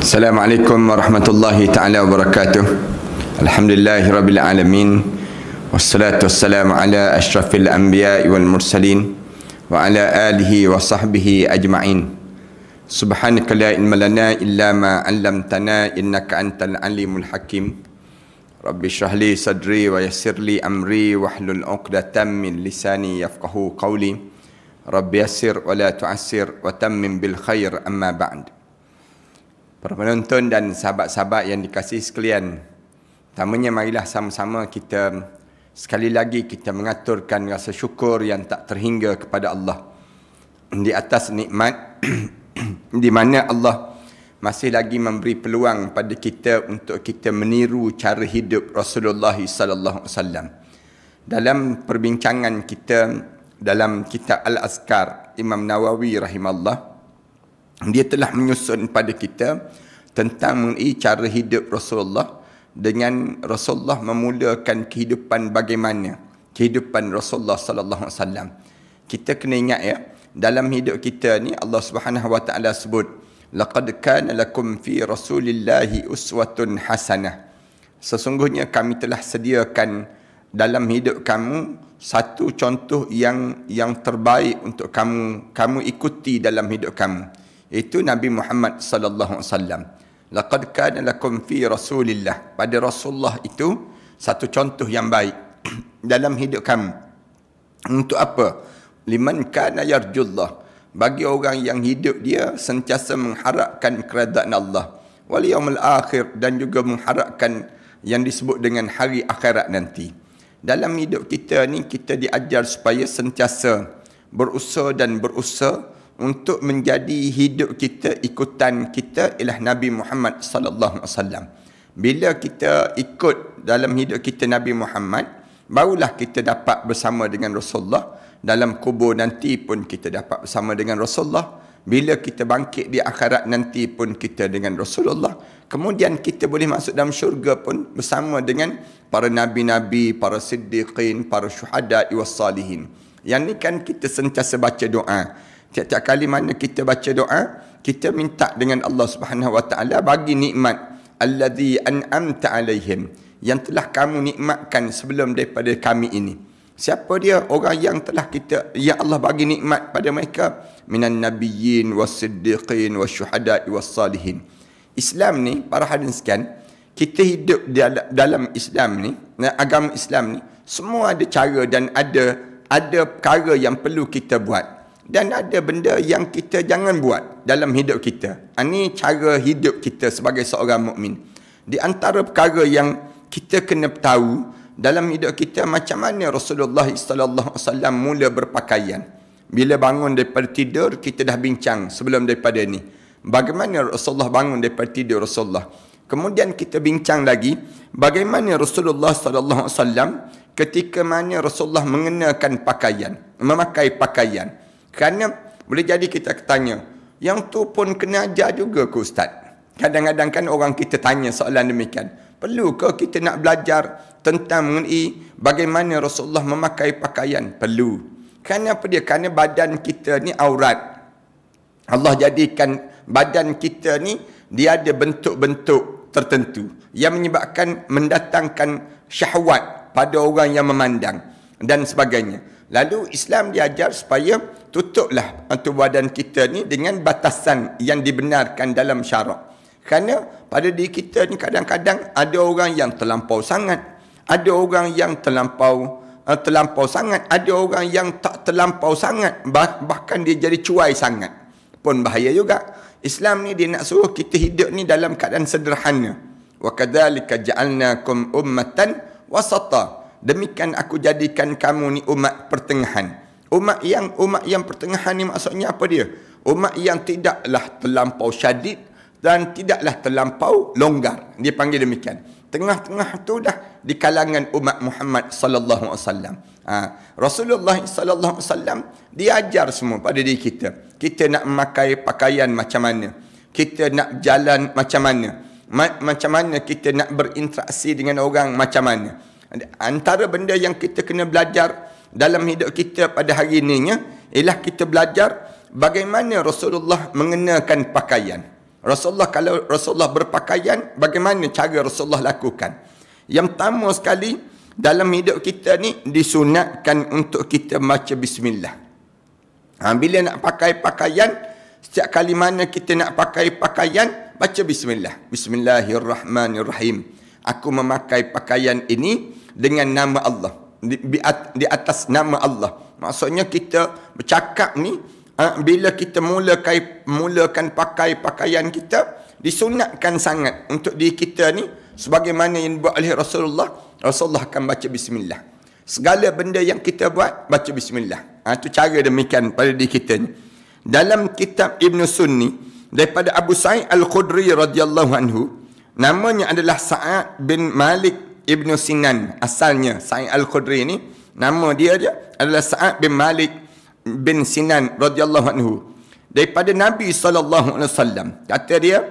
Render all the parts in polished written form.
Assalamualaikum warahmatullahi ta'ala wabarakatuh. Alhamdulillahi rabbil alamin. Wassalatu wassalamu ala ashrafil anbiya'i wal mursalin wa ala alihi wa sahbihi ajma'in. Subhanaka la ilma lana illa ma 'allamtana innaka antal alimul hakim. Rabbi shrah li sadri wa yassir li amri wahlul 'uqdatam min lisani yafqahu qawli. Rabbi yassir wa la tu'assir wa tammim bil khair, amma ba'd. Para penonton dan sahabat-sahabat yang dikasihi sekalian, pertamanya marilah sama-sama kita sekali lagi kita mengaturkan rasa syukur yang tak terhingga kepada Allah di atas nikmat di mana Allah masih lagi memberi peluang pada kita untuk kita meniru cara hidup Rasulullah sallallahu alaihi wasallam. Dalam perbincangan kita dalam kitab Al-Azkar, Imam Nawawi rahimahullah, dia telah menyusun pada kita tentang mengenai cara hidup Rasulullah, dengan Rasulullah memulakan kehidupan bagaimana kehidupan Rasulullah sallallahu alaihi wasallam. Kita kena ingat ya, dalam hidup kita ni Allah Subhanahu wa taala sebut laqad kana lakum fi rasulillahi uswatun hasanah. Sesungguhnya kami telah sediakan dalam hidup kamu satu contoh yang terbaik untuk kamu ikuti dalam hidup kamu. Itu Nabi Muhammad sallallahu alaihi wasallam. Laqad kana lakum fi Rasulillah. Pada Rasulullah itu satu contoh yang baik dalam hidup kamu. Untuk apa? Liman kana yarjullah. Bagi orang yang hidup dia sentiasa mengharapkan keredaan Allah wal yaumil akhir, dan juga mengharapkan yang disebut dengan hari akhirat nanti. Dalam hidup kita ni kita diajar supaya sentiasa berusaha untuk menjadi hidup kita, ikutan kita ialah Nabi Muhammad sallallahu alaihi wasallam. Bila kita ikut dalam hidup kita Nabi Muhammad, barulah kita dapat bersama dengan Rasulullah. Dalam kubur nanti pun kita dapat bersama dengan Rasulullah. Bila kita bangkit di akhirat nanti pun kita dengan Rasulullah. Kemudian kita boleh masuk dalam syurga pun bersama dengan para nabi-nabi, para siddiqin, para syuhada was salihin. Yang ni kan kita sentiasa baca doa. Tiap-tiap kali mana kita baca doa, kita minta dengan Allah Subhanahu wa taala bagi nikmat allazi an'amta alaihim, yang telah kamu nikmatkan sebelum daripada kami ini. Siapa dia? Orang yang telah yang Allah bagi nikmat pada mereka, minan nabiyyin was-siddiqin wasyuhada'i was-salihin. Islam ni, para hadirin sekalian, kita hidup dalam Islam ni, agama Islam ni, semua ada cara dan ada perkara yang perlu kita buat. Dan ada benda yang kita jangan buat dalam hidup kita. Ini cara hidup kita sebagai seorang mukmin. Di antara perkara yang kita kena tahu dalam hidup kita, macam mana Rasulullah sallallahu alaihi wasallam mula berpakaian. Bila bangun daripada tidur, kita dah bincang sebelum daripada ni. Bagaimana Rasulullah bangun daripada tidur Rasulullah. Kemudian kita bincang lagi bagaimana Rasulullah sallallahu alaihi wasallam ketika mana Rasulullah mengenakan pakaian, memakai pakaian. Kerana boleh jadi kita tanya, yang tu pun kena ajar juga ke Ustaz? Kadang-kadang kan orang kita tanya soalan demikian. Perlu ke kita nak belajar tentang mengenai bagaimana Rasulullah memakai pakaian? Perlu. Kerana apa dia? Kerana badan kita ni aurat. Allah jadikan badan kita ni dia ada bentuk-bentuk tertentu yang menyebabkan mendatangkan syahwat pada orang yang memandang dan sebagainya. Lalu Islam diajar supaya tutuplah badan kita ni dengan batasan yang dibenarkan dalam syarak. Kerana pada diri kita ni kadang-kadang ada orang yang terlampau sangat, ada orang yang terlampau sangat, ada orang yang tak terlampau sangat, bahkan dia jadi cuai sangat. Pun bahaya juga. Islam ni dia nak suruh kita hidup ni dalam keadaan sederhana. Wa kadzalika ja'alnakum ummatan wasata. Demikian aku jadikan kamu ni umat pertengahan. Umat yang pertengahan ni maksudnya apa dia? Umat yang tidaklah terlampau syadid dan tidaklah terlampau longgar. Dia panggil demikian. Tengah-tengah tu dah di kalangan umat Muhammad sallallahu alaihi wasallam. Rasulullah sallallahu alaihi wasallam diajar semua pada diri kita. Kita nak memakai pakaian macam mana? Kita nak jalan macam mana? Macam mana kita nak berinteraksi dengan orang macam mana? Antara benda yang kita kena belajar dalam hidup kita pada hari ini ialah kita belajar bagaimana Rasulullah mengenakan pakaian. Rasulullah, kalau Rasulullah berpakaian, bagaimana cara Rasulullah lakukan? Yang pertama sekali, dalam hidup kita ni disunatkan untuk kita baca bismillah. Bila nak pakai pakaian, setiap kali mana kita nak pakai pakaian, baca bismillah. Bismillahirrahmanirrahim. Aku memakai pakaian ini dengan nama Allah. Di atas nama Allah. Maksudnya kita bercakap ni, bila kita mulakan pakai pakaian kita, disunatkan sangat untuk diri kita ni, sebagaimana yang dibuat oleh Rasulullah akan baca bismillah. Segala benda yang kita buat, baca bismillah. Itu cara demikian pada diri kita ni. Dalam kitab Ibn Sunni, daripada Abu Sa'id Al-Khudri radhiyallahu anhu, namanya adalah Sa'ad bin Malik Ibn Sinan. Asalnya Sa'id Al-Khudri ni, nama dia adalah Sa'ad bin Malik bin Sinan radhiyallahu anhu. Daripada Nabi SAW, kata dia,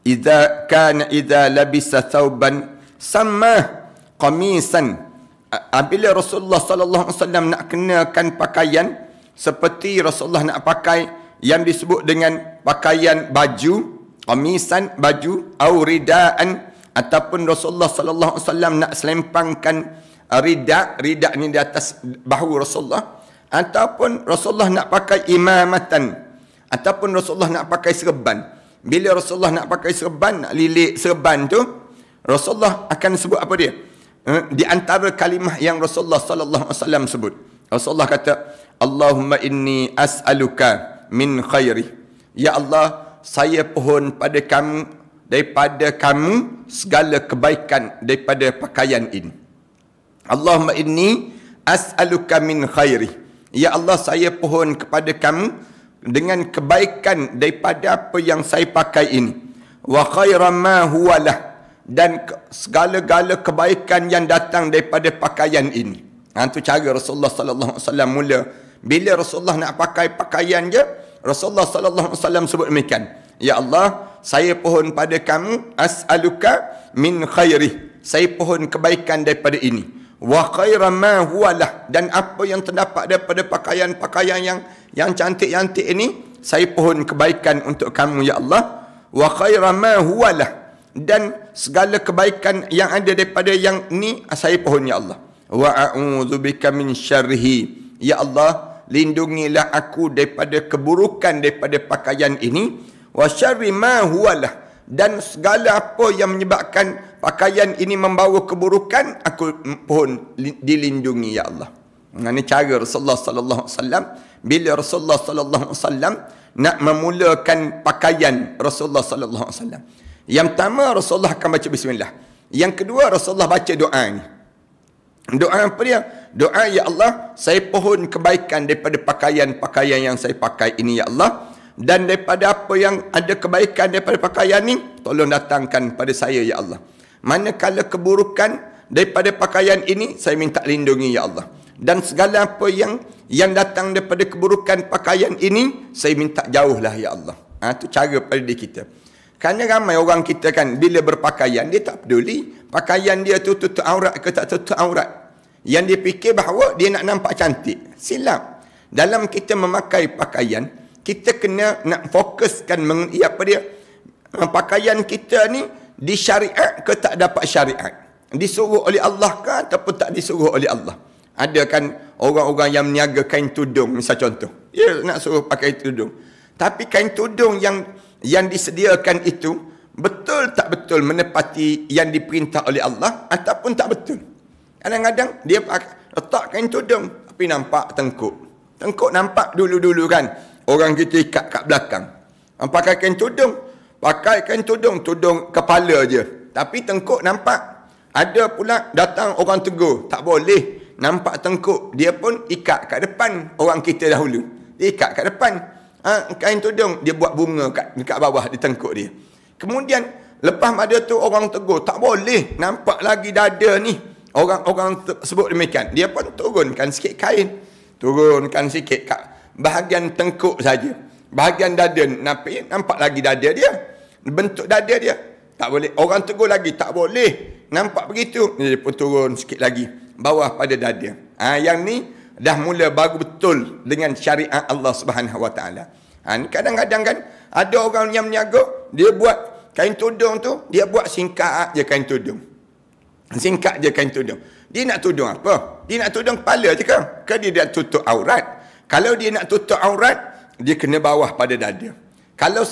idza labisa thawban sammah qamisan. Apabila Rasulullah SAW nak kenakan pakaian, seperti Rasulullah nak pakai yang disebut dengan pakaian baju, qamisan, baju, au ridaan, ataupun Rasulullah SAW nak selempangkan rida ni di atas bahu Rasulullah, ataupun Rasulullah nak pakai imamatan, ataupun Rasulullah nak pakai serban. Bila Rasulullah nak pakai serban, nak lilit serban tu, Rasulullah akan sebut apa dia? Di antara kalimah yang Rasulullah SAW sebut, Rasulullah kata, Allahumma inni as'aluka min khairi. Ya Allah, saya pohon daripada kamu segala kebaikan daripada pakaian ini. Allahumma inni as'aluka min khairi. Ya Allah, saya pohon kepada kamu dengan kebaikan daripada apa yang saya pakai ini. Wa khairan ma huwalah, dan segala-gala kebaikan yang datang daripada pakaian ini. Itu cara Rasulullah SAW mula. Bila Rasulullah nak pakai pakaian je, Rasulullah SAW sebut demikian. Ya Allah, saya pohon pada kamu, as'aluka min khairi. Saya pohon kebaikan daripada ini. Wa khairan ma huwalah, dan apa yang terdapat daripada pakaian-pakaian yang cantik-cantik ini, saya pohon kebaikan untuk kamu ya Allah. Wa khairan ma huwalah, dan segala kebaikan yang ada daripada yang ni, saya pohon ya Allah. Wa a'udzubika min syarrihi. Ya Allah, lindungilah aku daripada keburukan daripada pakaian ini. Wa syarri ma huwalah, dan segala apa yang menyebabkan pakaian ini membawa keburukan, aku pohon dilindungi ya Allah. Ini cara Rasulullah SAW. Bila Rasulullah SAW nak memulakan pakaian Rasulullah SAW, yang pertama Rasulullah akan baca bismillah. Yang kedua Rasulullah baca doa ni. Doa apa dia? Doa, ya Allah, saya pohon kebaikan daripada pakaian-pakaian yang saya pakai ini ya Allah. Dan daripada apa yang ada kebaikan daripada pakaian ni, tolong datangkan pada saya ya Allah. Manakala keburukan daripada pakaian ini, saya minta lindungi ya Allah. Dan segala apa yang datang daripada keburukan pakaian ini, saya minta jauhlah ya Allah. Itu cara pada diri kita. Kerana ramai orang kita kan, bila berpakaian, dia tak peduli pakaian dia tu tutup aurat ke tak tutup aurat. Yang dia fikir bahawa dia nak nampak cantik. Silap. Dalam kita memakai pakaian, kita kena nak fokuskan apa dia, pakaian kita ni disyariat ke tak dapat syariat. Disuruh oleh Allah ke ataupun tak disuruh oleh Allah. Ada kan orang-orang yang meniaga kain tudung, misal contoh. Dia nak suruh pakai tudung. Tapi kain tudung yang disediakan itu, betul tak betul menepati yang diperintah oleh Allah ataupun tak betul. Kadang-kadang dia letak kain tudung, tapi nampak tengkuk. Tengkuk nampak dulu-dulu kan. Orang kita ikat kat belakang. Pakai kain tudung, tudung kepala je. Tapi tengkuk nampak. Ada pula datang orang tegur, tak boleh nampak tengkuk. Dia pun ikat kat depan orang kita dahulu. Dia ikat kat depan. Kain tudung, dia buat bunga dekat bawah di tengkuk dia. Kemudian lepas pada tu orang tegur, tak boleh nampak lagi dada ni. Orang sebut demikian. Dia pun turunkan sikit kain. Turunkan sikit kat bahagian tengkuk saja. Bahagian dada nampak lagi dada dia. Bentuk dada dia. Tak boleh. Orang tegur lagi, tak boleh nampak begitu. Dia pun turun sikit lagi bawah pada dada. Yang ni dah mula baru betul dengan syariat Allah Subhanahu Wa Taala. Kadang-kadang kan ada orang yang meniaga Dia buat kain tudung tu, dia buat singkat je kain tudung. Singkat je kain tudung. Dia nak tudung apa? Dia nak tudung kepala je ke? Ke dia nak tutup aurat? Kalau dia nak tutup aurat, dia kena bawah pada dada. Kalau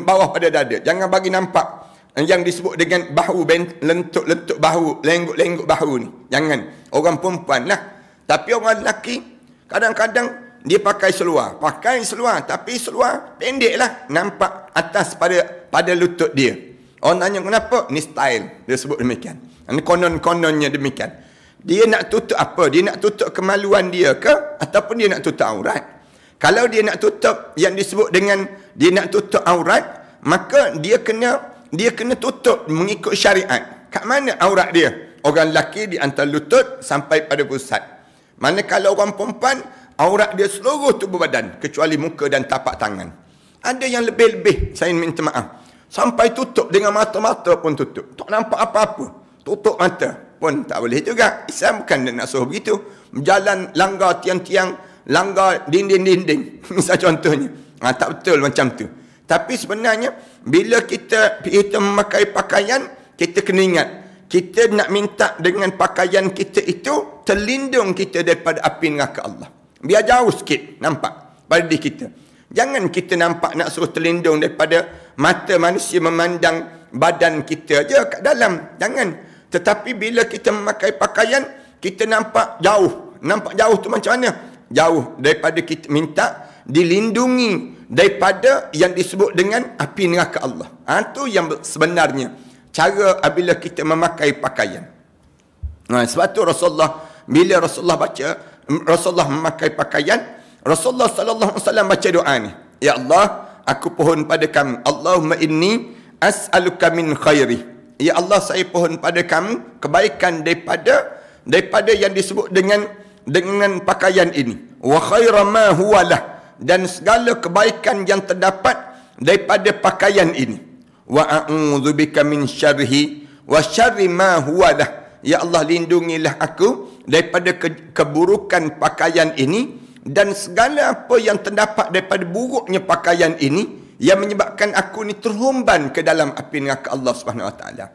bawah pada dada, jangan bagi nampak yang disebut dengan bahu, lentuk-lentuk bahu, lengguk-lengguk bahu ni. Jangan. Orang perempuan lah. Tapi orang lelaki, kadang-kadang dia pakai seluar. Pakai seluar, tapi seluar pendek lah. Nampak atas pada lutut dia. Orang tanya kenapa? Ni style. Dia sebut demikian. Ini konon-kononnya demikian. Dia nak tutup apa? Dia nak tutup kemaluan dia ke? Ataupun dia nak tutup aurat? Kalau dia nak tutup yang disebut dengan dia nak tutup aurat, maka dia kena tutup mengikut syariat. Kat mana aurat dia? Orang lelaki di antara lutut sampai pada pusat. Manakala orang perempuan, aurat dia seluruh tubuh badan kecuali muka dan tapak tangan. Ada yang lebih-lebih, saya minta maaf. Sampai tutup dengan mata-mata pun tutup. Tak nampak apa-apa. Tutup mata pun tak boleh juga. Islam bukan nak suruh begitu. Berjalan langgar tiang-tiang, langgar dinding-dinding. Misal contohnya. Tak betul macam tu. Tapi sebenarnya, bila kita memakai pakaian, kita kena ingat. Kita nak minta dengan pakaian kita itu, terlindung kita daripada api neraka Allah. Biar jauh sikit nampak pada diri kita. Jangan kita nampak nak suruh terlindung daripada mata manusia memandang badan kita je kat dalam. Jangan. Tetapi bila kita memakai pakaian, kita nampak jauh. Nampak jauh tu macam mana? Jauh daripada kita minta dilindungi daripada yang disebut dengan api neraka Allah. Itu yang sebenarnya cara apabila kita memakai pakaian. Sebab tu bila Rasulullah memakai pakaian, Rasulullah sallallahu alaihi wasallam baca doa ni. Ya Allah, aku pohon pada kamu. Allahumma inni as'aluka min khairi. Ya Allah, saya pohon pada kamu kebaikan daripada yang disebut dengan pakaian ini. Wa khaira ma huwa lah, dan segala kebaikan yang terdapat daripada pakaian ini. Wa a'udzubika min syarrihi wa syarri ma huwa lah. Ya Allah, lindungilah aku daripada keburukan pakaian ini dan segala apa yang terdapat daripada buruknya pakaian ini yang menyebabkan aku ni terhumban ke dalam api neraka Allah Subhanahu Wa Taala.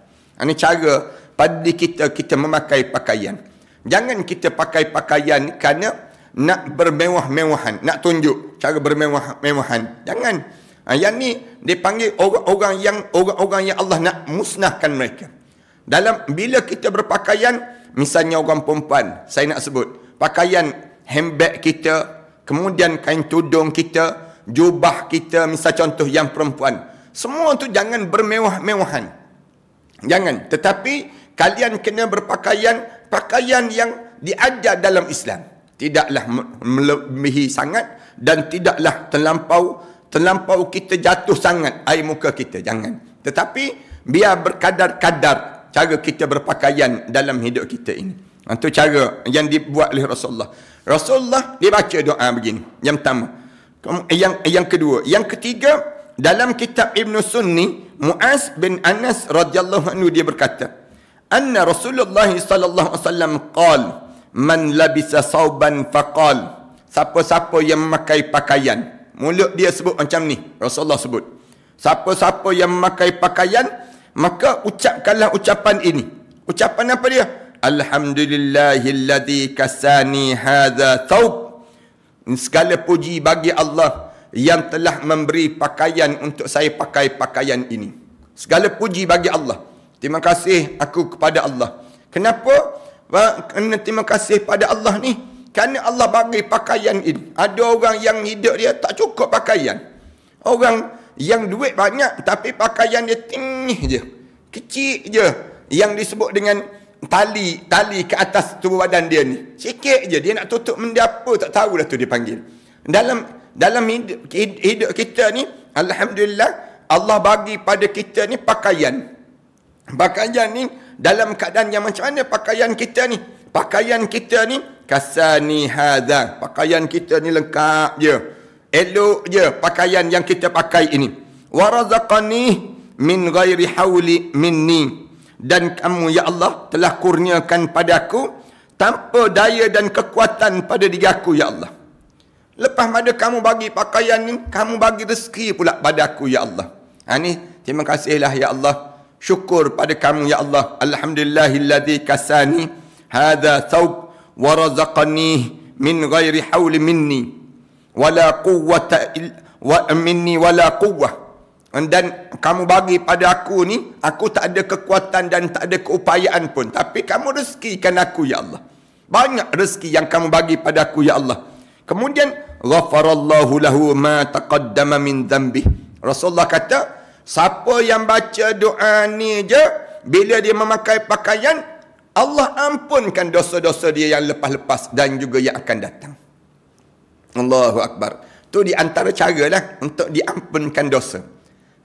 Ini cara pada kita memakai pakaian. Jangan kita pakai pakaian kerana nak bermewah-mewahan, nak tunjuk cara bermewah-mewahan. Jangan. Yang ni dipanggil orang-orang yang Allah nak musnahkan mereka. Bila kita berpakaian, misalnya orang perempuan, saya nak sebut, pakaian handbag kita, kemudian kain tudung kita, jubah kita, misal contoh yang perempuan. Semua tu jangan bermewah-mewahan. Jangan. Tetapi kalian kena berpakaian pakaian yang diajar dalam Islam. Tidaklah melebihi sangat dan tidaklah terlampau kita jatuh sangat air muka kita. Jangan. Tetapi biar berkadar-kadar cara kita berpakaian dalam hidup kita ini. Itu cara yang dibuat oleh Rasulullah. Rasulullah dia baca doa begini. Yang pertama. Yang kedua, yang ketiga, dalam kitab Ibn Sunni, Mu'az bin Anas radhiyallahu anhu dia berkata, anna Rasulullah sallallahu alaihi wasallam qala, man labisa sauban faqal. Siapa-siapa yang memakai pakaian, mulut dia sebut macam ni, Rasulullah sebut. Siapa-siapa yang memakai pakaian, maka ucapkanlah ucapan ini. Ucapan apa dia? Alhamdulillahilladzi kasani hadza thawb. Segala puji bagi Allah yang telah memberi pakaian untuk saya pakai pakaian ini. Segala puji bagi Allah. Terima kasih aku kepada Allah. Kenapa? Kena terima kasih pada Allah ni. Kerana Allah bagi pakaian ini. Ada orang yang hidup dia tak cukup pakaian. Orang yang duit banyak tapi pakaian dia tinggi je. Kecil je. Yang disebut dengan tali ke atas tubuh badan dia ni. Sikit je. Dia nak tutup benda apa tak tahu dah tu dia panggil. Dalam hidup kita ni, alhamdulillah, Allah bagi pada kita ni pakaian. Pakaian ni dalam keadaan yang macam mana pakaian kita ni? Pakaian kita ni kasani hadza. Pakaian kita ni lengkap je. Elok je pakaian yang kita pakai ini. Wa razaqani min ghairi hauli minni. Dan kamu ya Allah telah kurniakan padaku tanpa daya dan kekuatan pada diri aku ya Allah. Lepas pada kamu bagi pakaian ni, kamu bagi rezeki pula pada aku ya Allah. Ni terima kasihlah ya Allah. Syukur pada kamu ya Allah. Alhamdulillahilladzi kasani hadza thawb wa razaqani min ghairi hauli minni wala quwwata minni wala quwwah. Dan kamu bagi pada aku ni, aku tak ada kekuatan dan tak ada keupayaan pun, tapi kamu rezekikan aku ya Allah. Banyak rezeki yang kamu bagi pada aku ya Allah. Kemudian ghafarallahu lahu ma taqaddama min dhanbi. Rasulullah kata, siapa yang baca doa ni je, bila dia memakai pakaian, Allah ampunkan dosa-dosa dia yang lepas-lepas dan juga yang akan datang. Allahu Akbar. Tu di antara cara lah untuk diampunkan dosa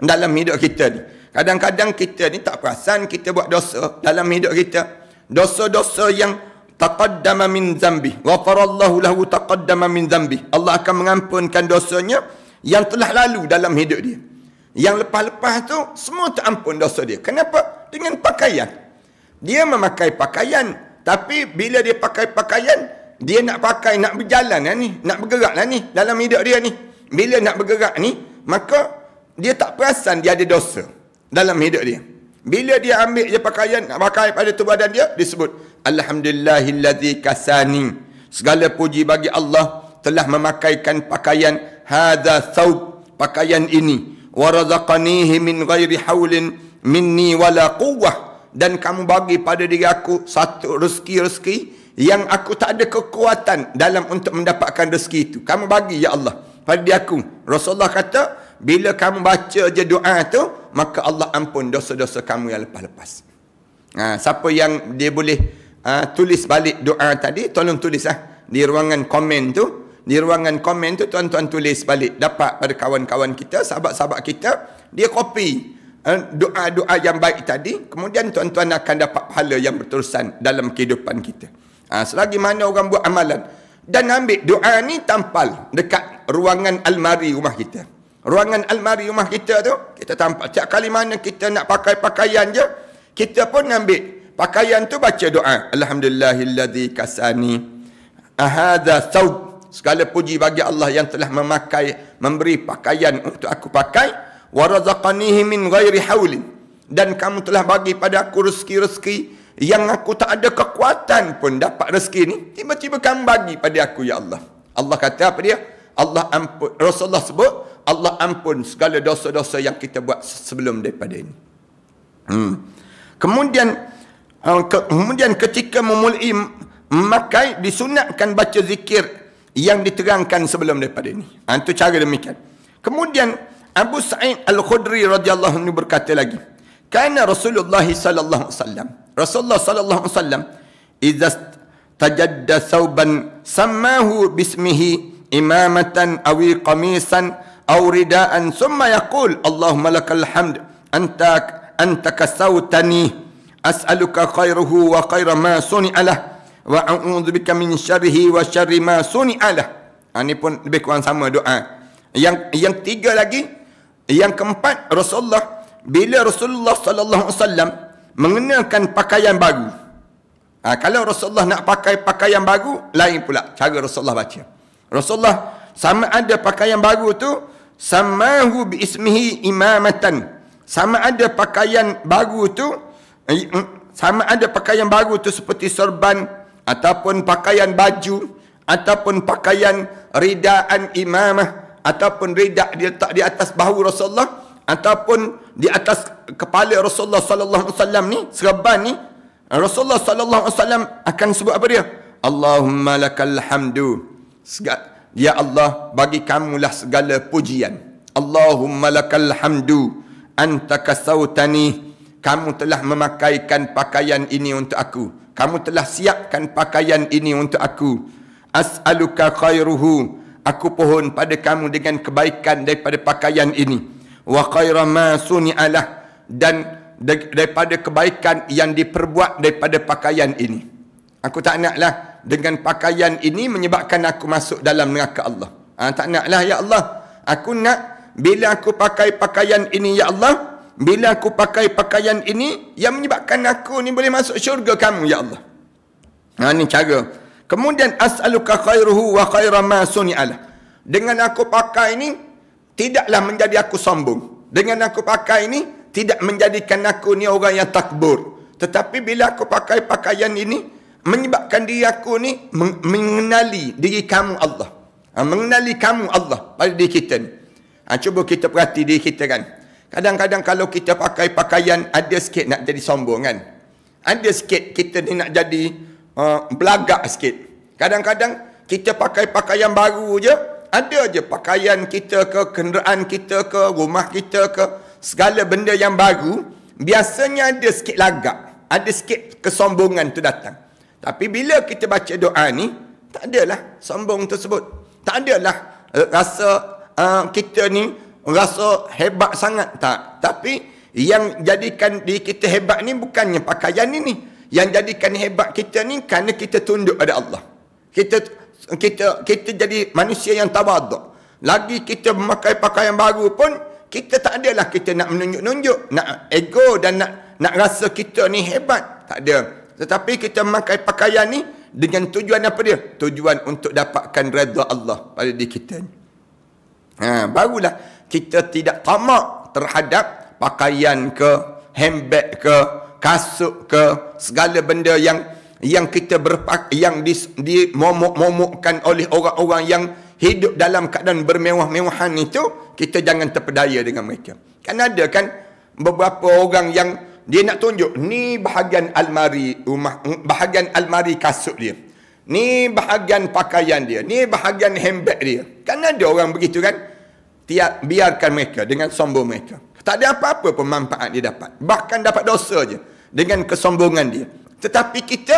dalam hidup kita ni. Kadang-kadang kita ni tak perasan kita buat dosa dalam hidup kita. Dosa-dosa yang taqaddama min zambi. Ghafarallahu lahu taqaddama min zambi. Allah akan mengampunkan dosanya yang telah lalu dalam hidup dia. Yang lepas-lepas tu semua terampun dosa dia. Kenapa? Dengan pakaian. Dia memakai pakaian, tapi bila dia pakai pakaian, dia nak pakai, nak berjalan lah ni, nak bergerak lah ni dalam hidup dia ni. Bila nak bergerak ni, maka dia tak perasan dia ada dosa dalam hidup dia. Bila dia ambil je pakaian, nak pakai pada tubuh badan dia, disebut Alhamdulillahilladzi kasani. Segala puji bagi Allah telah memakaikan pakaian hadza thawb, pakaian ini, wa razaqanihi min ghairi haulin minni wala quwwah. Dan kamu bagi pada diri aku satu rezeki-rezeki yang aku tak ada kekuatan dalam untuk mendapatkan rezeki itu. Kamu bagi ya Allah pada diri aku. Rasulullah kata, bila kamu baca je doa tu, maka Allah ampun dosa-dosa kamu yang lepas-lepas. Siapa yang dia boleh tulis balik doa tadi, tolong tulis di ruangan komen tu. Di ruangan komen tu tuan-tuan tulis balik. Dapat pada kawan-kawan kita, sahabat-sahabat kita, dia copy doa-doa yang baik tadi, kemudian tuan-tuan akan dapat pahala yang berterusan dalam kehidupan kita. Selagi mana orang buat amalan dan ambil doa ni tampal dekat ruangan almari rumah kita. Ruangan almari rumah kita tu, kita tampal. Tiap kali mana kita nak pakai pakaian je, kita pun ambil pakaian tu, baca doa. Alhamdulillahilladzi kasani hadza thawb. Segala puji bagi Allah yang telah memberi pakaian untuk aku pakai. Wa razaqanihi min ghairi haulin. Dan kamu telah bagi pada aku rezeki-rezeki yang aku tak ada kekuatan pun dapat rezeki ni. Tiba-tiba kamu bagi pada aku ya Allah. Allah kata apa dia? Allah ampun. Rasulullah sebut, Allah ampun segala dosa-dosa yang kita buat sebelum daripada ini. Kemudian ketika memulai memakai, disunatkan baca zikir yang diterangkan sebelum daripada ini. Itu cara demikian. Kemudian Abu Sa'id Al-Khudri radhiyallahu anhu berkata lagi, kana Rasulullah sallallahu alaihi wasallam, Rasulullah sallallahu alaihi wasallam idza tajadda thawban sammahu bismihi imamatan aw qamisan aw ridaan thumma yaqul Allahumma lakal hamd anta kasawtani as'aluka khairuhu wa khaira ma suni'a lah wa a'udzu bika min syarrihi wa syarri ma suni'a lah. Ini pun lebih kurang sama doa. Yang tiga lagi, yang keempat, bila Rasulullah sallallahu alaihi wasallam mengenakan pakaian baru. Kalau Rasulullah nak pakai pakaian baru, lain pula cara Rasulullah baca. Rasulullah sama ada pakaian baru tu samahu bi ismihi imamatan. Sama ada pakaian baru tu seperti sorban ataupun pakaian baju ataupun pakaian ridaan imamah, ataupun ridak dia letak di atas bahu Rasulullah, ataupun di atas kepala Rasulullah sallallahu alaihi wasallam ni, serban ni, Rasulullah sallallahu alaihi wasallam akan sebut apa dia? Allahumma lakal hamdu. Ya Allah, bagi kamulah segala pujian. Allahumma lakal hamdu anta kasawtani. Kamu telah memakaikan pakaian ini untuk aku. Kamu telah siapkan pakaian ini untuk aku. As'aluka khairuhu. Aku pohon pada kamu dengan kebaikan daripada pakaian ini. Wa khaira ma suni'alah. Dan daripada kebaikan yang diperbuat daripada pakaian ini. Aku tak naklah dengan pakaian ini menyebabkan aku masuk dalam neraka Allah. Tak naklah ya Allah. Aku nak bila aku pakai pakaian ini ya Allah, bila aku pakai pakaian ini yang menyebabkan aku ni boleh masuk syurga kamu ya Allah. Ini cara. Kemudian as'aluka khairuhu wa khaira ma suni'alah. Dengan aku pakai ini tidaklah menjadi aku sombong. dengan aku pakai ini tidak menjadikan aku ni orang yang takbur. Tetapi bila aku pakai pakaian ini, menyebabkan diri aku ni mengenali diri kamu Allah. Mengenali kamu Allah pada diri kita ni. Cuba kita perhati diri kita kan. Kadang-kadang kalau kita pakai pakaian, ada sikit nak jadi sombong kan. Ada sikit kita ni nak jadi belagak sikit. Kadang-kadang kita pakai pakaian baru je, ada je pakaian kita ke, kenderaan kita ke, rumah kita ke, segala benda yang baru, biasanya ada sikit lagak, ada sikit kesombongan tu datang. Tapi bila kita baca doa ni, tak adalah sombong tersebut. Tak adalah rasa kita ni rasa hebat sangat, tak. Tapi yang jadikan diri kita hebat ni bukannya pakaian ini. Yang jadikan hebat kita ni kerana kita tunduk pada Allah. Kita jadi manusia yang tawaduk. Lagi kita memakai pakaian baru pun, kita tak adalah kita nak menunjuk-nunjuk, nak ego dan nak rasa kita ni hebat. Tak ada. Tetapi kita memakai pakaian ni dengan tujuan apa dia? Tujuan untuk dapatkan redha Allah pada diri kita ni. Barulah kita tidak tamak terhadap pakaian ke, handbag ke, kasut ke, segala benda yang kita yang dimomok-momokkan oleh orang-orang yang hidup dalam keadaan bermewah-mewahan itu, kita jangan terpedaya dengan mereka. Kan ada kan beberapa orang yang dia nak tunjuk, ni bahagian almari rumah, bahagian almari kasut dia, ni bahagian pakaian dia, ni bahagian handbag dia. Kan ada orang begitu kan. Biarkan mereka dengan sombong mereka. Tak ada apa-apa pun manfaat dia dapat. Bahkan dapat dosa je dengan kesombongan dia. Tetapi kita,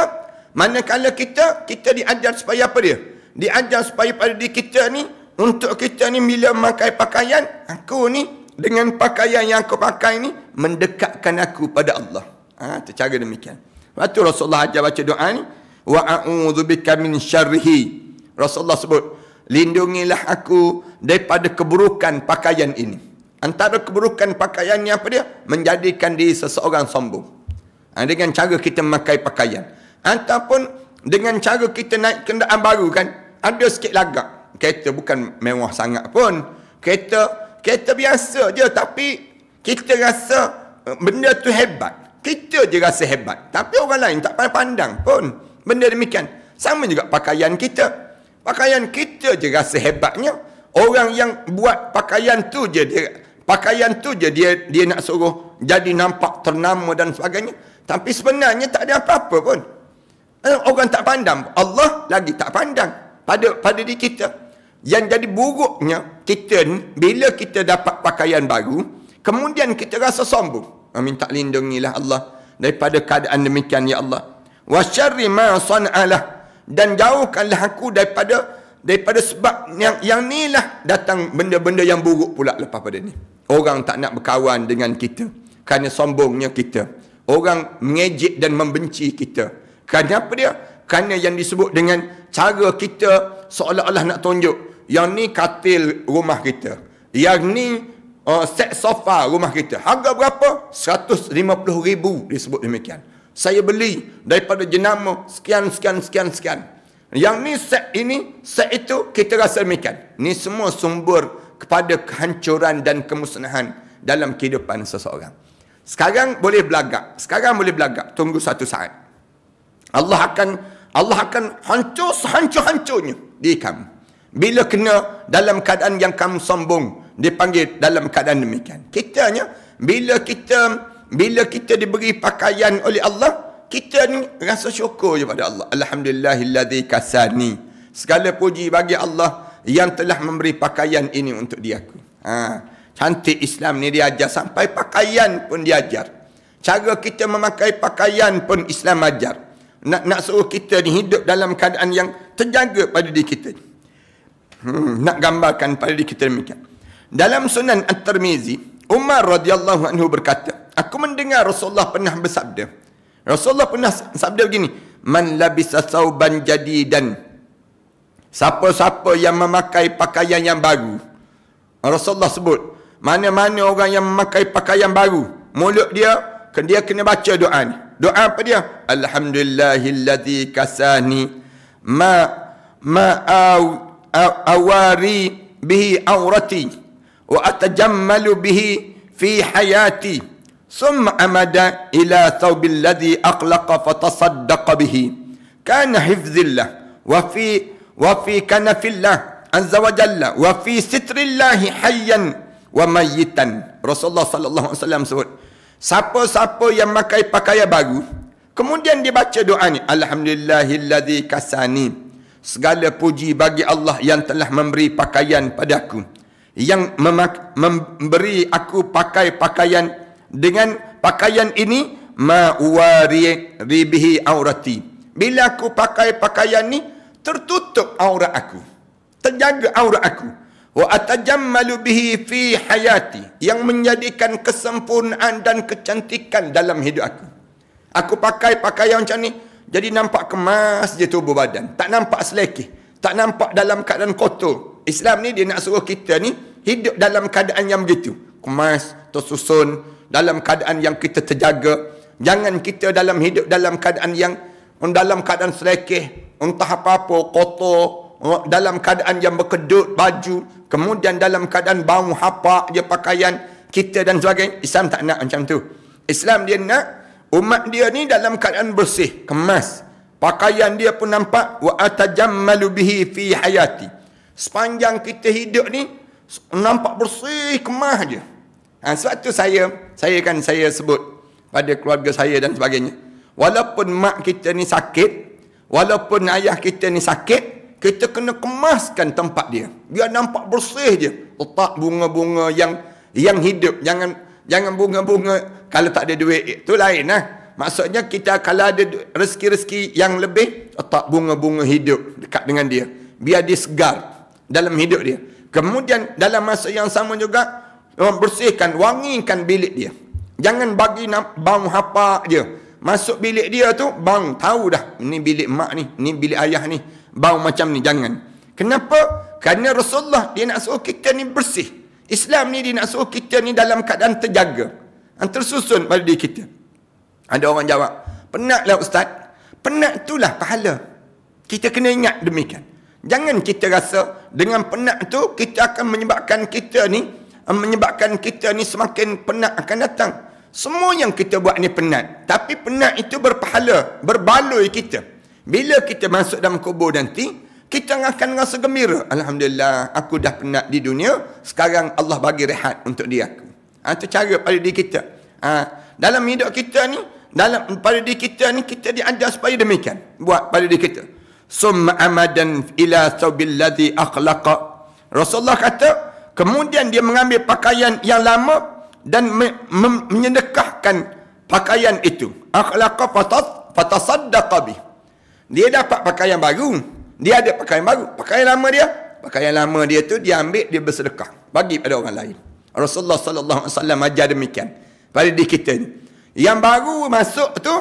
manakala kita diajar supaya apa dia? Diajar supaya pada diri kita ni, untuk kita ni bila memakai pakaian, aku ni dengan pakaian yang aku pakai ni mendekatkan aku pada Allah. Itu cara demikian. Lepas tu Rasulullah ajar baca doa ni, wa a'udzubika min syarrihi. Rasulullah sebut, lindungilah aku daripada keburukan pakaian ini. Antara keburukan pakaian ni apa dia? Menjadikan diri seseorang sombong. Dengan cara kita memakai pakaian. Ataupun dengan cara kita naik kenderaan baru kan. Ada sikit lagak. Kereta bukan mewah sangat pun. Kereta biasa je. Tapi kita rasa benda tu hebat. Kita je rasa hebat. Tapi orang lain tak pandang pun benda demikian. Sama juga pakaian kita. Pakaian kita je rasa hebatnya. Orang yang buat pakaian tu je dia nak suruh jadi nampak ternama dan sebagainya. Tapi sebenarnya tak ada apa-apa pun. Orang tak pandang, Allah lagi tak pandang pada diri kita. Yang jadi buruknya kita ni, bila kita dapat pakaian baru, kemudian kita rasa sombong. Minta lindungilah Allah daripada keadaan demikian ya Allah. Wa syarri ma san'alah, dan jauhkanlah aku daripada sebab yang ni lah datang benda-benda yang buruk pula lepas pada ni. Orang tak nak berkawan dengan kita kerana sombongnya kita. Orang mengejek dan membenci kita. Kerana apa dia? Kerana yang disebut dengan cara kita seolah-olah nak tunjuk, yang ni katil rumah kita, yang ni set sofa rumah kita. Harga berapa? 150,000 disebut demikian. Saya beli daripada jenama sekian. Yang ni set itu, kita rasa demikian. Ni semua sumber kepada kehancuran dan kemusnahan dalam kehidupan seseorang. Sekarang boleh belagak. Tunggu satu saat. Allah akan hancur sehancur-hancurnya di kamu. Bila kena dalam keadaan yang kamu sombong, dipanggil dalam keadaan demikian. Kitanya, bila kita diberi pakaian oleh Allah, kita ni rasa syukur je pada Allah. Alhamdulillahilladzi kasani. Segala puji bagi Allah yang telah memberi pakaian ini untuk diaku. Cantik Islam ni dia ajar, sampai pakaian pun diajar. Cara kita memakai pakaian pun Islam ajar. Nak suruh kita ni hidup dalam keadaan yang terjaga pada diri kita. Nak gambarkan pada diri kita demikian. Dalam Sunan At-Tirmizi, Umar radhiyallahu anhu berkata, aku mendengar Rasulullah pernah bersabda. Rasulullah pernah sabda begini, man labisa sauban jadidan. Siapa-siapa yang memakai pakaian yang baru. Rasulullah sebut, mana-mana orang yang memakai pakaian baru, mulut dia kena baca doa ni. Doa apa dia? Alhamdulillahilladzi kasani awari bihi awrati wa atajammalu bihi fi hayati summa amada ila thawbil ladhi aqlaqa fatasaddaqa bihi kana hifzillah wa fi kanafillah azza wa jalla wa fi sitrillahi hayyan wa mayyitan. Rasulullah sallallahu alaihi wasallam sebut, siapa-siapa yang memakai pakaian baru kemudian dia baca doa ni, alhamdulillahillazi kasani, segala puji bagi Allah yang telah memberi pakaian padaku, yang memberi aku pakai pakaian, dengan pakaian ini ma uwari bihi aurati, bila aku pakai pakaian ni tertutup aurat aku, terjaga aurat aku, wa atajammalu bihi fi hayati, yang menjadikan kesempurnaan dan kecantikan dalam hidup aku. Aku pakai pakaian macam ni jadi nampak kemas je tubuh badan, tak nampak selekeh, tak nampak dalam keadaan kotor. Islam ni dia nak suruh kita ni hidup dalam keadaan yang begitu, kemas, tersusun, dalam keadaan yang kita terjaga. Jangan kita dalam hidup dalam keadaan yang dalam keadaan selekeh, entah apa-apa, kotor, dalam keadaan yang berkedut baju, kemudian dalam keadaan bau hapak je pakaian kita dan sebagainya. Islam tak nak macam tu. Islam dia nak umat dia ni dalam keadaan bersih, kemas, pakaian dia pun nampak, wa atajammalu bihi fi hayati, sepanjang kita hidup ni nampak bersih, kemas je. Sebab tu saya sebut pada keluarga saya dan sebagainya, walaupun mak kita ni sakit, walaupun ayah kita ni sakit, kita kena kemaskan tempat dia biar nampak bersih je. Letak bunga-bunga yang hidup, jangan bunga-bunga kalau tak ada duit, itu lain lah. Maksudnya kita kalau ada rezeki-rezeki yang lebih, letak bunga-bunga hidup dekat dengan dia biar dia segar dalam hidup dia. Kemudian dalam masa yang sama juga bersihkan, wangikan bilik dia. Jangan bagi bau hapak je masuk bilik dia tu, bang tahu dah ni bilik mak ni bilik ayah ni, bau macam ni. Jangan. Kenapa? Kerana Rasulullah dia nak suruh kita ni bersih. Islam ni dia nak suruh kita ni dalam keadaan terjaga, tersusun pada diri kita. Ada orang jawab, penatlah ustaz. Penat itulah pahala. Kita kena ingat demikian. Jangan kita rasa dengan penat tu kita akan menyebabkan kita ni semakin penat akan datang. Semua yang kita buat ni penat, tapi penat itu berpahala, berbaloi kita. Bila kita masuk dalam kubur nanti, kita akan rasa gembira. Alhamdulillah, aku dah penat di dunia, sekarang Allah bagi rehat untuk diri aku. Itu cara pada diri kita. Dalam hidup kita ni, pada diri kita ni, kita diajar supaya demikian. Buat pada diri kita. Summa amadan ila thawbil ladhi akhlaqa. Rasulullah kata, kemudian dia mengambil pakaian yang lama dan menyedekahkan pakaian itu. Akhlaqa fatasaddaqa bih. Dia dapat pakaian baru. Dia ada pakaian baru. Pakaian lama dia tu dia ambil, dia bersedekah, bagi pada orang lain. Rasulullah sallallahu alaihi wasallam ajar demikian pada diri kita ni. Yang baru masuk tu,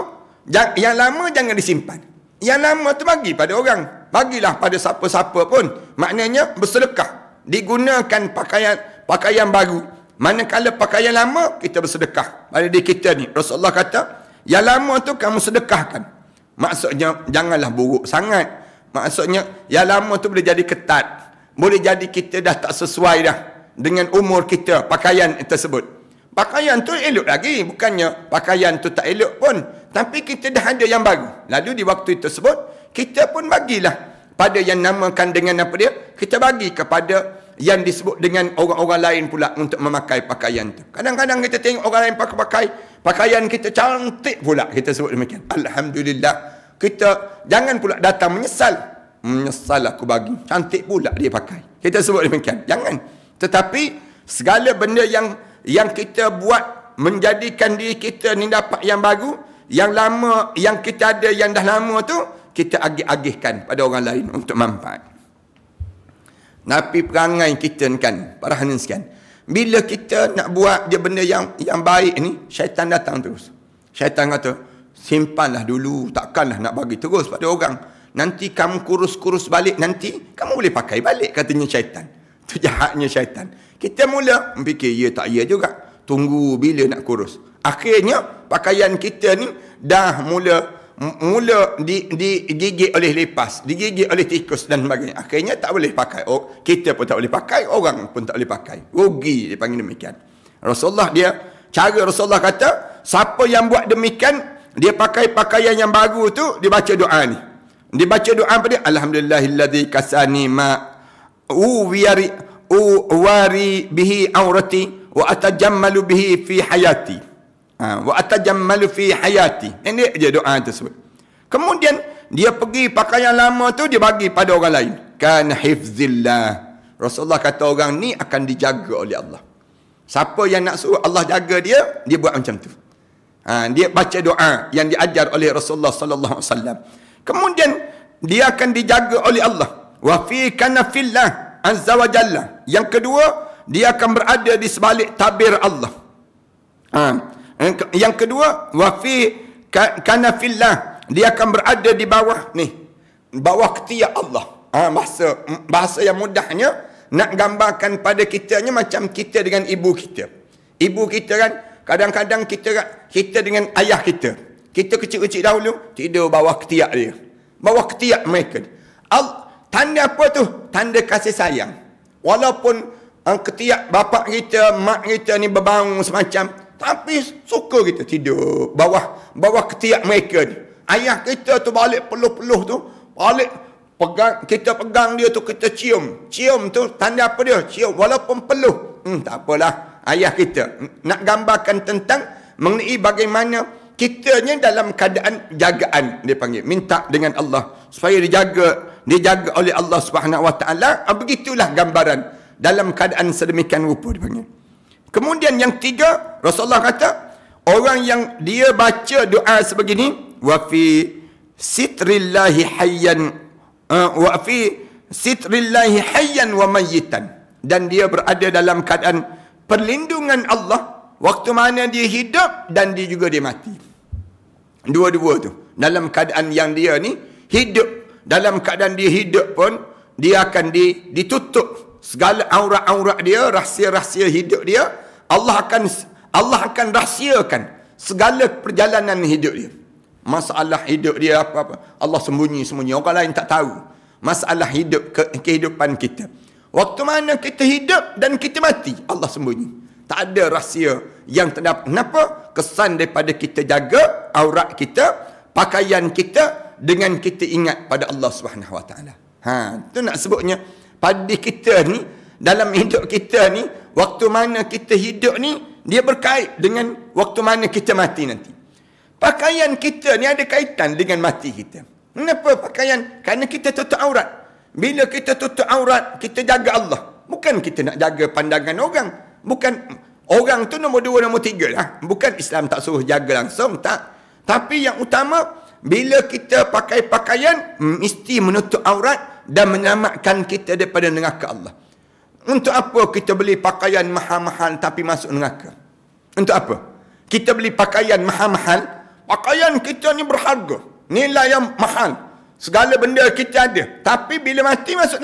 yang lama jangan disimpan. Yang lama tu bagi pada orang. Bagilah pada siapa-siapa pun. Maknanya bersedekah. Digunakan pakaian baru. Manakala pakaian lama, kita bersedekah pada diri kita ni. Rasulullah kata, yang lama tu kamu sedekahkan. Maksudnya, janganlah buruk sangat. Maksudnya, yang lama tu boleh jadi ketat. Boleh jadi kita dah tak sesuai dah dengan umur kita, pakaian tersebut. Pakaian tu elok lagi. Bukannya pakaian tu tak elok pun. Tapi kita dah ada yang baru. Lalu di waktu tersebut, kita pun bagilah pada yang namakan dengan apa dia. Kita bagi kepada yang disebut dengan orang-orang lain pula untuk memakai pakaian tu. Kadang-kadang kita tengok orang lain pakai pakaian kita cantik pula, kita sebut demikian. Alhamdulillah. Kita jangan pula datang menyesal. Menyesal aku bagi. Cantik pula dia pakai. Kita sebut demikian. Jangan. Tetapi segala benda yang kita buat menjadikan diri kita ni dapat yang baru, yang lama, yang kita ada yang dah lama tu, kita agih-agihkan pada orang lain untuk manfaat. Tapi perangai kita kan, para hadirin sekalian, bila kita nak buat je benda yang baik ni, syaitan datang terus. Syaitan kata, simpanlah dulu, takkanlah nak bagi terus pada orang. Nanti kamu kurus-kurus balik, nanti kamu boleh pakai balik, katanya syaitan. Itu jahatnya syaitan. Kita mula fikir, ya tak ya juga. Tunggu bila nak kurus. Akhirnya, pakaian kita ni dah mula digigit oleh lipas, digigit oleh tikus dan sebagainya. Akhirnya tak boleh pakai. Kita pun tak boleh pakai, orang pun tak boleh pakai. Rugi, dia panggil demikian. Rasulullah cara Rasulullah kata, siapa yang buat demikian, dia pakai pakaian yang baru tu, dia baca doa ni. Dia baca doa apa dia? Alhamdulillahilladzi kasani ma wari bihi aurati wa atajammalu bihi fi hayati. Wa atajammalu fi hayati. Ini dia doa tersebut. Kemudian dia pergi pakaian lama tu dia bagi pada orang lain. Kan hifzillah. Rasulullah kata orang ni akan dijaga oleh Allah. Siapa yang nak suruh Allah jaga dia, dia buat macam tu. Dia baca doa yang diajar oleh Rasulullah sallallahu alaihi wasallam. Kemudian dia akan dijaga oleh Allah. Wa fi kanafillah azza wa jalla. Yang kedua, dia akan berada di sebalik tabir Allah. Yang kedua, wa fi kanafillah, dia akan berada di bawah ni, bawah ketiak Allah. Bahasa yang mudahnya nak gambarkan pada kitanya macam kita dengan ibu kita. Ibu kita kan kadang-kadang kita dengan ayah kita. Kita kecil-kecil dahulu tidur bawah ketiak dia. Bawah ketiak mereka. Tanda apa tu? Tanda kasih sayang. Walaupun ketiak bapak kita, mak kita ni berbau semacam, tapi suka kita tidur bawah ketiak mereka ni. Ayah kita tu balik peluh-peluh tu, balik kita pegang dia tu, kita cium. Cium tu tanda apa dia? Cium walaupun peluh. Tak apalah. Ayah kita nak gambarkan tentang mengenai bagaimana kitanya dalam keadaan jagaan, dia panggil. Minta dengan Allah supaya dijaga oleh Allah Subhanahu Wa Taala. Begitulah gambaran dalam keadaan sedemikian rupa, dia panggil. Kemudian yang tiga, Rasulullah kata, orang yang dia baca doa sebegini, wa fi sitrillahi hayyan wa fi sitrillahi hayyan wa mayyitan, dan dia berada dalam keadaan perlindungan Allah waktu mana dia hidup dan dia juga dia mati. Dua-dua tu. Dalam keadaan yang dia ni hidup, dalam keadaan dia hidup pun dia akan ditutup segala aurat-aurat dia, rahsia-rahsia hidup dia. Allah akan rahsiakan segala perjalanan hidup dia. Masalah hidup dia apa-apa, Allah sembunyi, orang lain tak tahu. Masalah hidup kehidupan kita. Waktu mana kita hidup dan kita mati, Allah sembunyi. Tak ada rahsia yang terdapat. Kenapa? Kesan daripada kita jaga aurat kita, pakaian kita, dengan kita ingat pada Allah Subhanahu Wa Taala. Tu nak sebutnya pada kita ni, dalam hidup kita ni, waktu mana kita hidup ni, dia berkait dengan waktu mana kita mati nanti. Pakaian kita ni ada kaitan dengan mati kita. Kenapa pakaian? Kerana kita tutup aurat. Bila kita tutup aurat, kita jaga Allah. Bukan kita nak jaga pandangan orang. Bukan orang tu nombor 2, nombor 3 lah. Bukan Islam tak suruh jaga langsung, tak. Tapi yang utama, bila kita pakai pakaian, mesti menutup aurat dan menyelamatkan kita daripada neraka Allah. Untuk apa kita beli pakaian mahal-mahal tapi masuk neraka? Untuk apa? Kita beli pakaian mahal-mahal, pakaian kita ni berharga, nilai yang mahal, segala benda kita ada, tapi bila mati masuk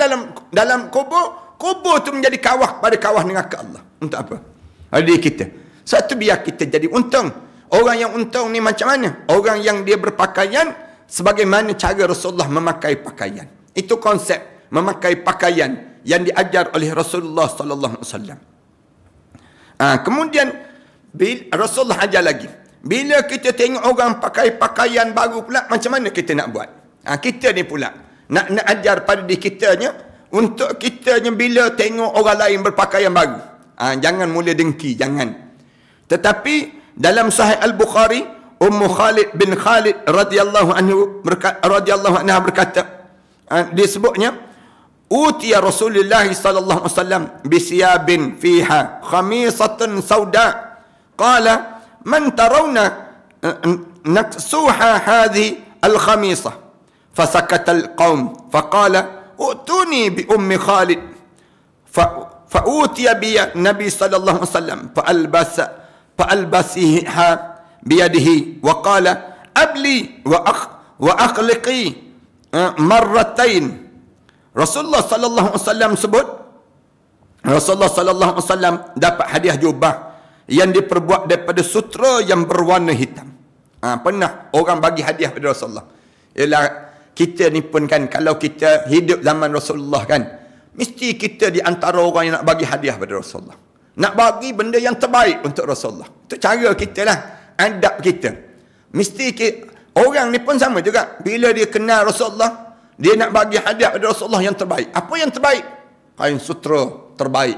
dalam kubur tu menjadi kawah pada kawah neraka Allah. Untuk apa? Adik kita. Satu, biar kita jadi untung. Orang yang untung ni macam mana? Orang yang dia berpakaian sebagaimana cara Rasulullah memakai pakaian. Itu konsep memakai pakaian yang diajar oleh Rasulullah sallallahu alaihi wasallam. Kemudian Rasulullah ajar lagi. Bila kita tengok orang pakai pakaian baru pula, macam mana kita nak buat? Kita ni pula nak ajar pada diri kitanya, untuk kitanya bila tengok orang lain berpakaian baru, jangan mula dengki, jangan. Tetapi dalam Sahih Al-Bukhari, Ummu Khalid bin Khalid radhiyallahu anha berkata, disebutnya, utiya Rasulullah sallallahu alaihi wasallam bisiyabin fiha khamisatun sauda, qala man tarawna naksuha hadhihi al-khamisah, fasakata al-qaum faqala utuni bi ummi Khalid, فأوتي بالنبي صلى الله عليه وسلم فألبسها بيده وقال أبلي وأخلقي مرتين. Rasulullah sallallahu alaihi wasallam sebut, Rasulullah sallallahu alaihi wasallam dapat hadiah jubah yang diperbuat daripada sutra yang berwarna hitam. Pernah orang bagi hadiah pada Rasulullah. Ialah kita ni pun kan, kalau kita hidup zaman Rasulullah kan, mesti kita di antara orang yang nak bagi hadiah pada Rasulullah. Nak bagi benda yang terbaik untuk Rasulullah. Itu cara kita lah. Adab kita. Mesti orang ni pun sama juga. Bila dia kenal Rasulullah, dia nak bagi hadiah pada Rasulullah yang terbaik. Apa yang terbaik? Kain sutra terbaik.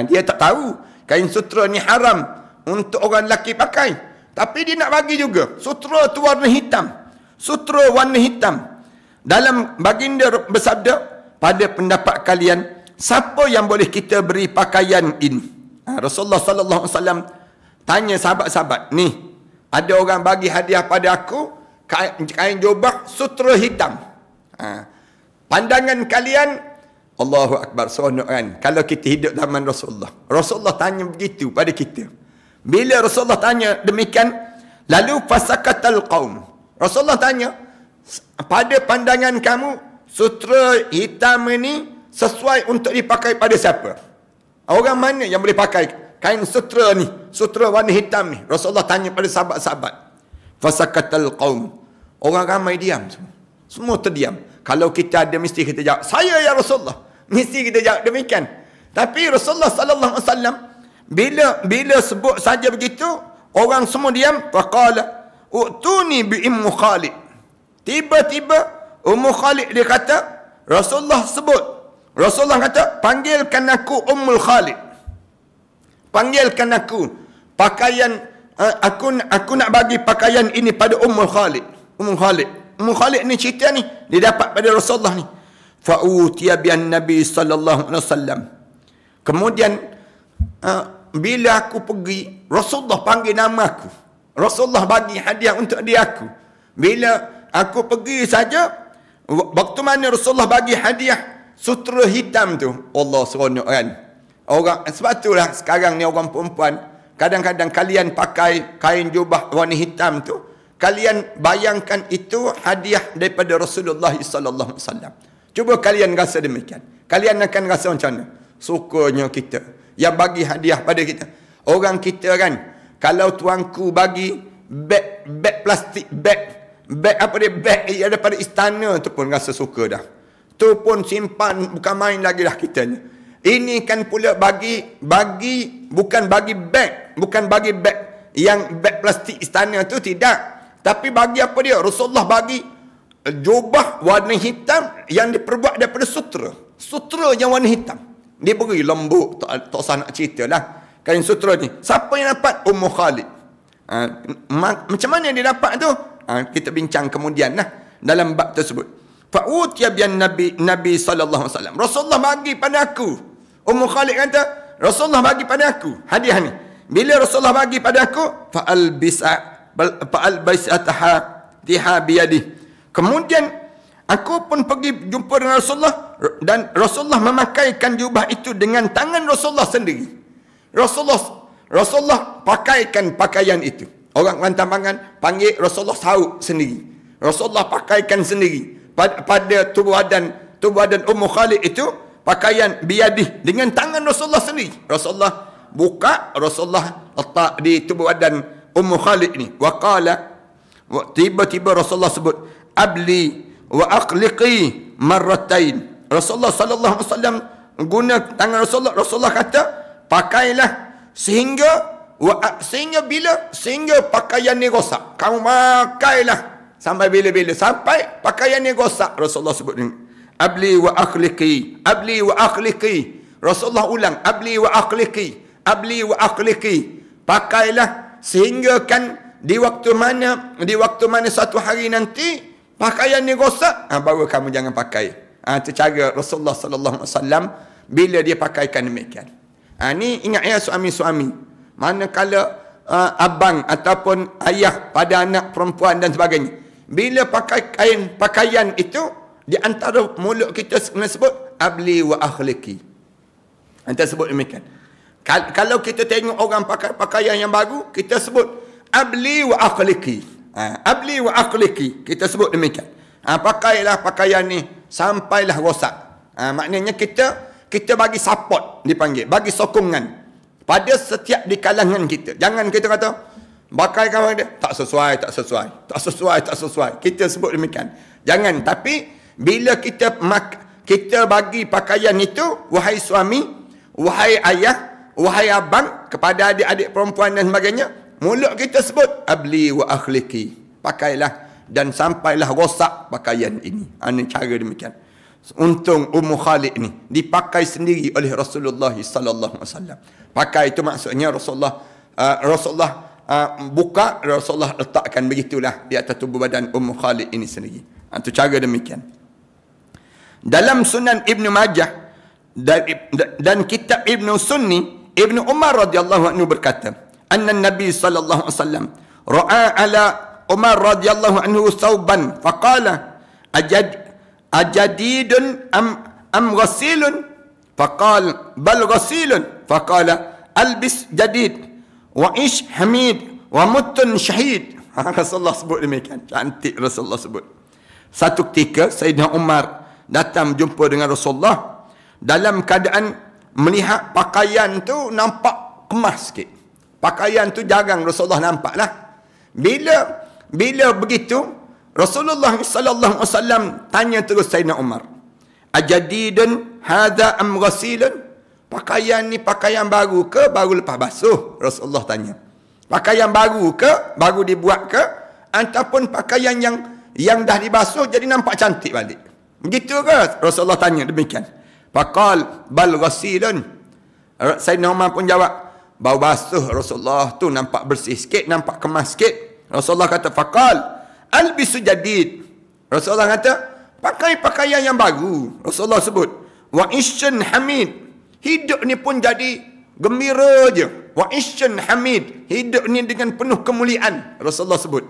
Dia tak tahu kain sutra ni haram untuk orang lelaki pakai. Tapi dia nak bagi juga. Sutra tu warna hitam. Sutra warna hitam. Dalam baginda bersabda, pada pendapat kalian, siapa yang boleh kita beri pakaian ini? Rasulullah sallallahu alaihi wasallam tanya sahabat-sahabat, ni ada orang bagi hadiah pada aku kain jubah sutra hitam. Pandangan kalian, Allahu Akbar, seronok kan? Kalau kita hidup zaman Rasulullah. Rasulullah tanya begitu pada kita. Bila Rasulullah tanya demikian, lalu fasakatal qaum. Rasulullah tanya, pada pandangan kamu, sutra hitam ini sesuai untuk dipakai pada siapa? Orang mana yang boleh pakai kain sutra ni, sutra warna hitam ni? Rasulullah tanya pada sahabat-sahabat. Fasakatal qaum. Orang ramai diam semua. Semua terdiam. Kalau kita ada, mesti kita jawab, saya ya Rasulullah. Mesti kita jawab demikian. Tapi Rasulullah sallallahu alaihi wasallam bila sebut saja begitu, orang semua diam. Faqala utuni bi Ummu Khalid. Tiba-tiba Ummu Khalid dia kata, Rasulullah kata, panggilkan aku Ummul Khalid. Panggilkan aku. Pakaian, aku nak bagi pakaian ini pada Ummul Khalid. Ummul Khalid ni cerita ni, dia dapat pada Rasulullah ni. Fa'utiya bi'an Nabi sallallahu alaihi wasallam. Kemudian, bila aku pergi, Rasulullah panggil nama aku. Rasulullah bagi hadiah untuk dia aku. Bila aku pergi saja, waktu mana Rasulullah bagi hadiah sutra hitam tu, Allah seronok kan? Sebab itulah sekarang ni orang perempuan, kadang-kadang kalian pakai kain jubah warna hitam tu, kalian bayangkan itu hadiah daripada Rasulullah sallallahu alaihi wasallam. Cuba kalian rasa demikian. Kalian akan rasa macam mana? Sukanya kita yang bagi hadiah pada kita. Orang kita kan, kalau tuanku bagi beg plastik, beg daripada istana tu pun rasa suka dah. Tu pun simpan, bukan main lagi dah kitanya. Ini kan pula bukan bagi beg yang beg plastik istana tu, tidak. Tapi bagi apa dia? Rasulullah bagi jubah warna hitam yang diperbuat daripada sutra yang warna hitam. Dia beri lembut, tak usah nak cerita lah kain sutra ni. Siapa yang dapat? Ummu Khalid. Macam mana dia dapat tu? Kita bincang kemudian lah dalam bab tersebut. Fa'utiya bi'an Nabi sallallahu alaihi wasallam. Rasulullah bagi pada aku. Ummu Khalid kata, Rasulullah bagi pada aku hadiah ni. Bila Rasulullah bagi pada aku, fa'albisataha tiha biyadi. Kemudian aku pun pergi jumpa dengan Rasulullah, dan Rasulullah memakaikan jubah itu dengan tangan Rasulullah sendiri. Rasulullah pakaikan pakaian itu. Orang lantamangan panggil Rasulullah sauk sendiri. Rasulullah pakaikan sendiri pada tubuh badan Ummu Khalid itu, pakaian biyadih, dengan tangan Rasulullah sendiri. Rasulullah buka, Rasulullah letak di tubuh badan Ummu Khalid ni. Wa qala, tiba-tiba Rasulullah sebut, abli wa aqliqi marratain. Rasulullah sallallahu alaihi wasallam guna tangan Rasulullah kata, pakailah sehingga pakaian ni rosak. Kamu pakailah sampai bila-bila, sampai pakaian ni rosak. Rasulullah sebut ni, abli wa akhliqi, abli wa akhliqi. Rasulullah ulang, abli wa akhliqi, abli wa akhliqi. Pakailah sehingga kan di waktu mana satu hari nanti pakaian ni rosak, baru kamu jangan pakai. Itu cara Rasulullah sallallahu alaihi wasallam bila dia pakaikan demikian. Ni ingat ya suami-suami, manakala abang ataupun ayah pada anak perempuan dan sebagainya, bila pakai pakaian itu, di antara mulut kita kena sebut abli wa akhliqi. Kita sebut demikian. Kalau kita tengok orang pakai pakaian yang baru, kita sebut abli wa akhliqi. Abli wa akhliqi, kita sebut demikian. Pakailah pakaian ni sampailah rosak. Maknanya kita bagi support, dipanggil, bagi sokongan pada setiap di kalangan kita. Jangan kita kata pakai kawan dia tak sesuai. Kita sebut demikian. Jangan. Tapi bila kita bagi pakaian itu, wahai suami, wahai ayah, wahai abang, kepada adik-adik perempuan dan sebagainya, mulut kita sebut abli wa akhliki, pakailah dan sampailah rosak pakaian ini. Ini cara demikian. Untung Ummu Khalid ni dipakai sendiri oleh Rasulullah sallallahu alaihi wasallam. Pakai itu maksudnya Rasulullah buka, Rasulullah letakkan begitulah di atas tubuh badan Ummu Khalid ini sendiri. Itu cara demikian. Dalam Sunan Ibn Majah dan kitab Ibn Sunni, Ibn Umar radhiyallahu anhu berkata, anna Nabi sallallahu alaihi wasallam ra'a ala Umar radhiyallahu anhu thawban faqala ajadidun am ghasilun, faqala bal ghasilun, faqala albis jadid wa ish hamid wa mutun syahid. Rasulullah sebut demikian. Cantik Rasulullah sebut. Satu ketika Sayyidina Umar datang jumpa dengan Rasulullah dalam keadaan melihat pakaian tu nampak kemas sikit. Pakaian tu jarang Rasulullah nampak lah. Bila begitu, Rasulullah sallallahu alaihi wasallam tanya terus Sayyidina Umar, ajadidun hadza am ghasilun? Pakaian ni pakaian baru ke baru lepas basuh? Rasulullah tanya. Pakaian baru ke baru dibuat ke, ataupun pakaian yang dah dibasuh jadi nampak cantik balik? Begitu ke? Rasulullah tanya demikian. Faqal bal ghasilun. Sayyidina Umar pun jawab, bau basuh Rasulullah tu nampak bersih sikit, nampak kemas sikit. Rasulullah kata, faqal albisu jadid. Rasulullah kata, pakai pakaian yang baru. Rasulullah sebut, wa ishun hamid. Hidup ni pun jadi gembira je. Wa ishun hamid. Hidup ni dengan penuh kemuliaan. Rasulullah sebut.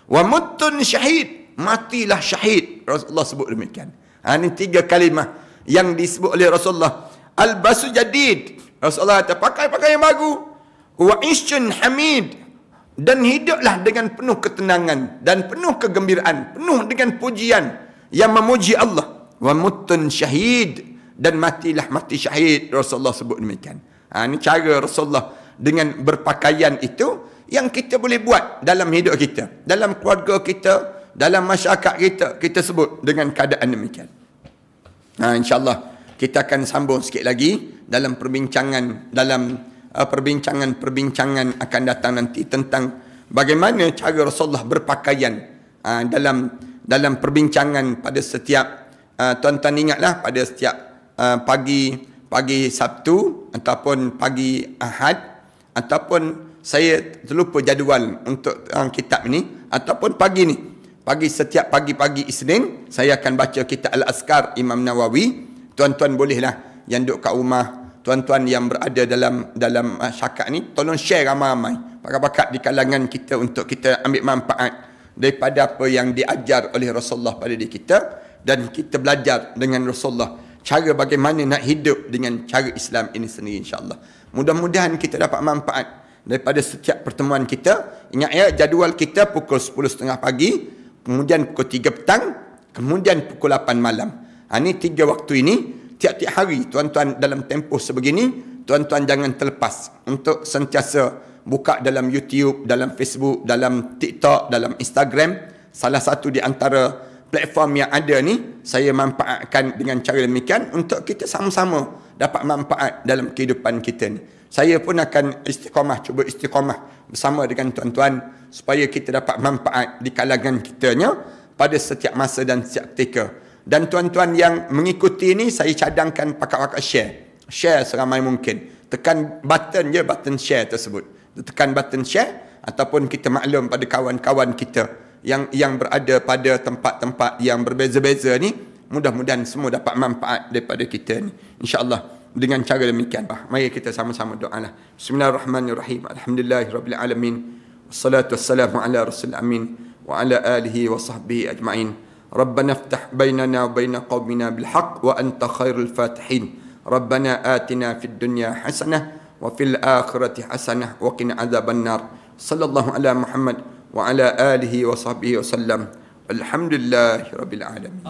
Wa mutun syahid. Matilah syahid. Rasulullah sebut demikian. Ini 3 kalimah yang disebut oleh Rasulullah. Albasu jadid. Rasulullah kata, pakai pakaian baru. Wa ishun hamid. Dan hiduplah dengan penuh ketenangan dan penuh kegembiraan, penuh dengan pujian yang memuji Allah. Wa mutun syahid. Dan matilah mati syahid. Rasulullah sebut demikian. Ini cara Rasulullah dengan berpakaian itu yang kita boleh buat dalam hidup kita, dalam keluarga kita, dalam masyarakat kita sebut dengan keadaan demikian. InsyaAllah kita akan sambung sikit lagi dalam perbincangan akan datang nanti tentang bagaimana cara Rasulullah berpakaian dalam perbincangan pada setiap tuan-tuan ingatlah pada setiap pagi Sabtu ataupun pagi Ahad, ataupun saya terlupa jadual untuk kitab ni, ataupun setiap pagi Isnin saya akan baca kitab Al-Azkar Imam Nawawi. Tuan-tuan bolehlah yang duduk kat rumah, tuan-tuan yang berada dalam masyarakat ni, tolong share ramai-ramai pakat-pakat di kalangan kita untuk kita ambil manfaat daripada apa yang diajar oleh Rasulullah pada diri kita, dan kita belajar dengan Rasulullah cara bagaimana nak hidup dengan cara Islam ini sendiri, insya-Allah. Mudah-mudahan kita dapat manfaat daripada setiap pertemuan kita. Ingat ya, jadual kita pukul 10.30 pagi, kemudian pukul 3 petang, kemudian pukul 8 malam. Ini 3 waktu ini tiap-tiap hari. Tuan-tuan dalam tempoh sebegini, tuan-tuan jangan terlepas untuk sentiasa buka dalam YouTube, dalam Facebook, dalam TikTok, dalam Instagram. Salah satu di antara platform yang ada ni, saya manfaatkan dengan cara demikian untuk kita sama-sama dapat manfaat dalam kehidupan kita ni. Saya pun akan cuba istiqamah bersama dengan tuan-tuan supaya kita dapat manfaat di kalangan kitanya pada setiap masa dan setiap ketika. Dan tuan-tuan yang mengikuti ni, saya cadangkan pakat-pakat share seramai mungkin. Tekan button je, button share tersebut. Tekan button share, ataupun kita maklum pada kawan-kawan kita yang berada pada tempat-tempat yang berbeza-beza ni, mudah-mudahan semua dapat manfaat daripada kita ni, insya-Allah, dengan cara demikian. Mari kita sama-sama doalah. Bismillahirrahmanirrahim. Alhamdulillahirabbil alamin. Wassalatu wassalamu ala rasulil amin wa ala alihi wa sahbihi ajma'in. Rabbana iftah bainana wa bain qaumina bil haqq wa anta khairul fatihin. Rabbana atina fid dunya hasanah wa fil akhirati hasanah wa qina adzabannar. Sallallahu ala Muhammad wa ala alihi wa sahbihi wa sallam. Alhamdulillahirabbil alamin.